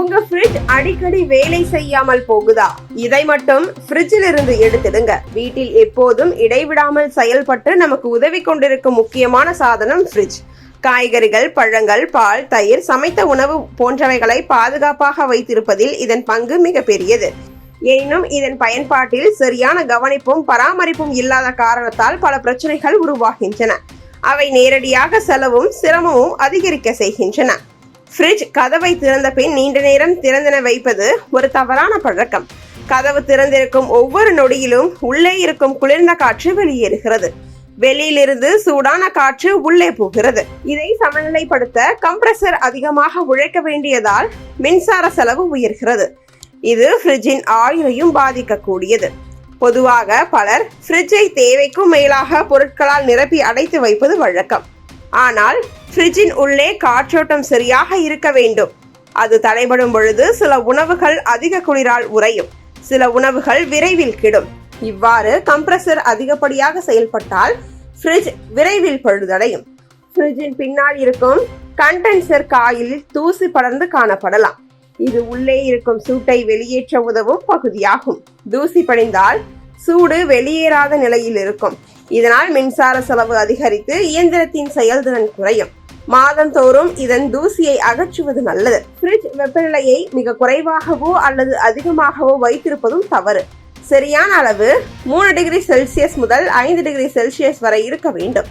உங்க ஃப்ரிட்ஜ் அடிக்கடி வேலை செய்யாமல் போகுதா? இதை மட்டும் ஃப்ரிட்ஜில் இருந்து எடுத்துடுங்க. வீட்டில் எப்போதும் இடைவிடாமல் செயல்பட்டு நமக்கு உதவி கொண்டிருக்கும் முக்கியமான சாதனம் ஃப்ரிட்ஜ். காய்கறிகள், பழங்கள், பால், தயிர், சமைத்த உணவு போன்றவைகளை பாதுகாப்பாக வைத்திருப்பதில் இதன் பங்கு மிக பெரியது. எனினும் இதன் பயன்பாட்டில் சரியான கவனிப்பும் பராமரிப்பும் இல்லாத காரணத்தால் பல பிரச்சனைகள் உருவாகின்றன. அவை நேரடியாக செலவும் சிரமமும் அதிகரிக்க செய்கின்றன. ஃப்ரிட்ஜ் கதவை திறந்த பின் நீண்ட நேரம் திறந்தென வைப்பது ஒரு தவறான பழக்கம். கதவு திறந்திருக்கும் ஒவ்வொரு நொடியிலும் உள்ளே இருக்கும் குளிர்ந்த காற்று வெளியேறுகிறது. வெளியிலிருந்து சூடான காற்று உள்ளே போகிறது. இதை சமநிலைப்படுத்த கம்ப்ரஸர் அதிகமாக உழைக்க வேண்டியதால் மின்சார செலவு உயர்கிறது. இது ஃப்ரிட்ஜின் ஆயுளையும் பாதிக்கக்கூடியது. பொதுவாக பலர் ஃப்ரிட்ஜை தேவைக்கும் மேலாக பொருட்களால் நிரப்பி அடைத்து வைப்பது வழக்கம். ஆனால் ஃப்ரிட்ஜின் உள்ளே காற்றோட்டம் சரியாக இருக்க வேண்டும். அது தடைபடும் பொழுது சில உணவுகள் அதிக குளிரால் உறையும், சில உணவுகள் விரைவில் கெடும். இவ்வாறு கம்ப்ரஸர் அதிகப்படியாக செயல்பட்டால் ஃப்ரிட்ஜ் விரைவில் பழுதடையும். ஃப்ரிட்ஜின் பின்னால் இருக்கும் கண்டென்சர் காயிலில் தூசி படர்ந்து காணப்படலாம். இது உள்ளே இருக்கும் சூட்டை வெளியேற்ற உதவும் பகுதியாகும். தூசி படிந்தால் சூடு வெளியேறாத நிலையில் இருக்கும். இதனால் மின்சார செலவு அதிகரித்து இயந்திரத்தின் செயல்திறன் குறையும். மாதந்தோறும் இதன் தூசியை அகற்றுவது நல்லது. ஃப்ரிட்ஜ் வெப்பநிலையை மிக குறைவாகவோ அல்லது அதிகமாகவோ வைத்திருப்பதும் தவறு. சரியான அளவு 3 டிகிரி செல்சியஸ் முதல் 5 டிகிரி செல்சியஸ் வரை இருக்க வேண்டும்.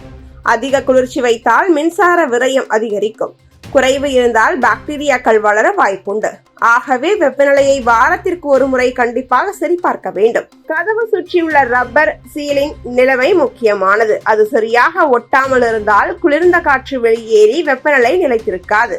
அதிக குளிர்ச்சி வைத்தால் மின்சார விரயம் அதிகரிக்கும். குறைவு இருந்தால் பாக்டீரியாக்கள் வளர வாய்ப்புண்டு. ஆகவே வெப்பநிலையை வாரத்திற்கு ஒரு முறை கண்டிப்பாக சரிபார்க்க வேண்டும். கதவு சுற்றியுள்ள ரப்பர் சீலிங் நிலைமை முக்கியமானது. அது சரியாக ஒட்டாமல் இருந்தால் குளிர்ந்த காற்று வெளியேறி வெப்பநிலை நிலைத்திருக்காது.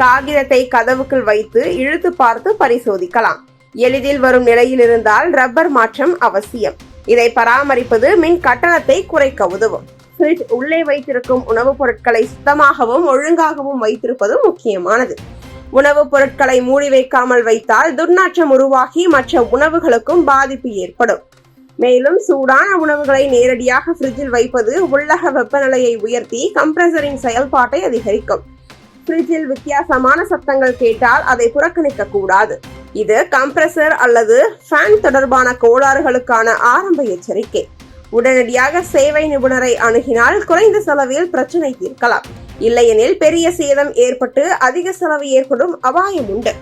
காகிதத்தை கதவுக்குள் வைத்து இழுத்து பார்த்து பரிசோதிக்கலாம். எளிதில் வரும் நிலையில் இருந்தால் ரப்பர் மாற்றம் அவசியம். இதை பராமரிப்பது மின் கட்டணத்தை குறைக்க உதவும். ஃப்ரிட்ஜ் உள்ளே வைத்திருக்கும் உணவுப் பொருட்களை சுத்தமாகவும் ஒழுங்காகவும் வைத்திருப்பது முக்கியமானது. உணவுப் பொருட்களை மூடி வைக்காமல் வைத்தால் துர்நாற்றம் உருவாகி மற்ற உணவுகளுக்கும் பாதிப்பு ஏற்படும். மேலும் சூடான உணவுகளை நேரடியாக ஃப்ரிட்ஜில் வைப்பது உள்ளக வெப்பநிலையை உயர்த்தி கம்ப்ரஸரின் செயல்பாட்டை அதிகரிக்கும். ஃப்ரிட்ஜில் வித்தியாசமான சத்தங்கள் கேட்டால் அதை புறக்கணிக்க கூடாது. இது கம்ப்ரஸர் அல்லது ஃபேன் தொடர்பான கோளாறுகளுக்கான ஆரம்ப எச்சரிக்கை. உடனடியாக சேவை நிபுணரை அணுகினால் குறைந்த செலவில் பிரச்சனை தீர்க்கலாம். இல்லையெனில் பெரிய சேதம் ஏற்பட்டு அதிக செலவு ஏற்படும் அபாயம் உண்டு.